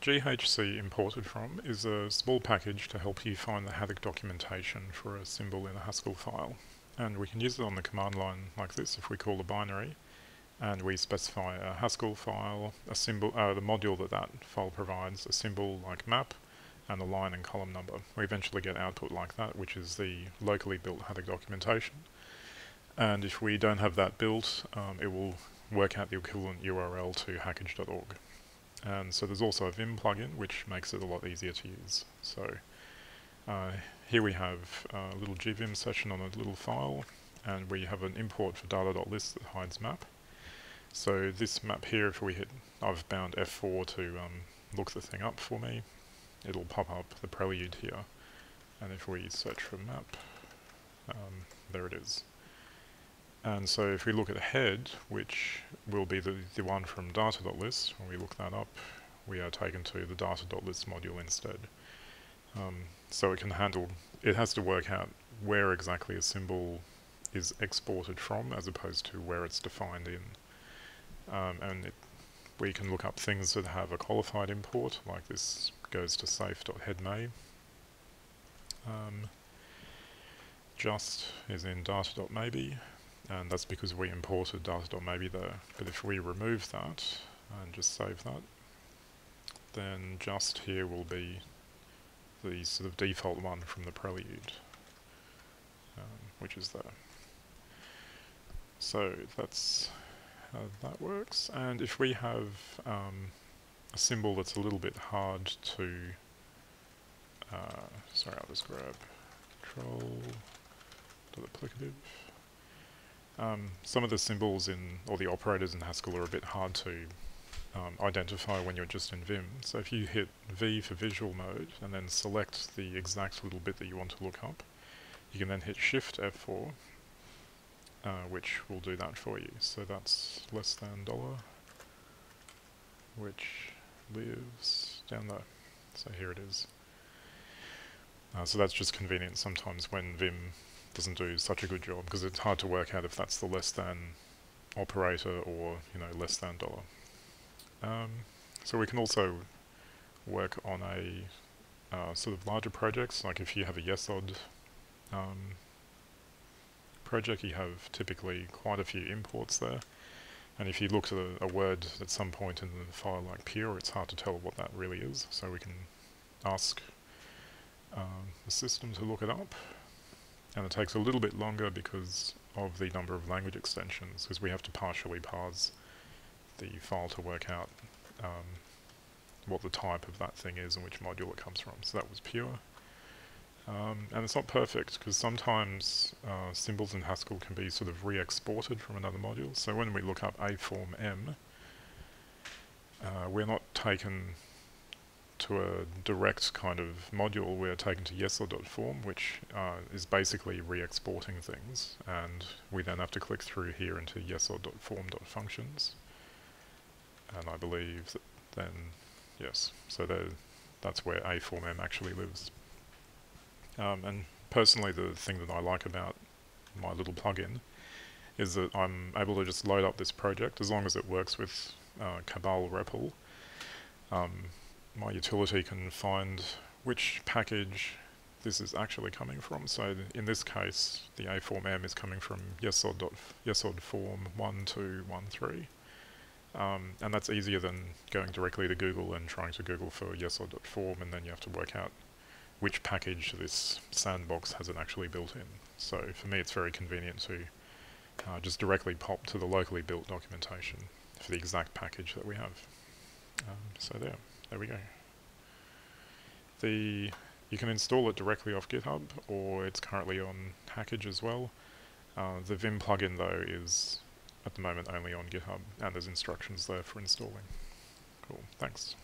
ghc-imported-from is a small package to help you find the Haddock documentation for a symbol in a Haskell file. And we can use it on the command line like this if we call a binary and we specify a Haskell file, a symbol, the module that file provides, a symbol like map, and a line and column number. We eventually get output like that, which is the locally built Haddock documentation. And if we don't have that built, it will work out the equivalent URL to hackage.org. And so there's also a Vim plugin, which makes it a lot easier to use. So here we have a little gvim session on a little file, and we have an import for data.list that hides map. So this map here, if we hit, I've bound F4 to look the thing up for me, it'll pop up the prelude here. And if we search for map, there it is. And so if we look at head, which will be the one from data.list, when we look that up, we are taken to the data.list module instead. So it can handle, it has to work out where exactly a symbol is exported from as opposed to where it's defined in. And we can look up things that have a qualified import, like this goes to safe.headMay. Just is in data.maybe, and that's because we imported data.maybe there. But if we remove that and just save that, then just here will be the sort of default one from the prelude, which is there. So that's how that works. And if we have a symbol that's a little bit hard to, sorry, I'll just grab control.applicative. Some of the symbols or the operators in Haskell are a bit hard to identify when you're just in Vim. So if you hit V for visual mode and then select the exact little bit that you want to look up, you can then hit Shift F4, which will do that for you. So that's less than $, which lives down there. So here it is. So that's just convenient sometimes when Vim doesn't do such a good job, because it's hard to work out if that's the less than operator or, less than $. So we can also work on a sort of larger projects, like if you have a yesod project, you have typically quite a few imports there. And if you look at a word at some point in the file like pure, it's hard to tell what that really is. So we can ask the system to look it up. And it takes a little bit longer because of the number of language extensions, because we have to partially parse the file to work out what the type of that thing is and which module it comes from. So that was pure. And it's not perfect, because sometimes symbols in Haskell can be sort of re-exported from another module. So when we look up a-form-m, we're not taken to a direct kind of module. We're taken to yesod.form, which is basically re-exporting things, and we then have to click through here into yesod.form.functions, and I believe that then, yes, so that's where a-form-m actually lives. And personally, the thing that I like about my little plugin is that I'm able to just load up this project as long as it works with Cabal REPL. My utility can find which package this is actually coming from. So in this case, the a-form-m is coming from yesod.form1213. And that's easier than going directly to Google and trying to Google for yesod.form, and then you have to work out which package this sandbox has it actually built in. So for me, it's very convenient to just directly pop to the locally built documentation for the exact package that we have. So there we go. You can install it directly off GitHub, or it's currently on Hackage as well. The Vim plugin, though, is at the moment only on GitHub, and there's instructions there for installing. Cool, thanks.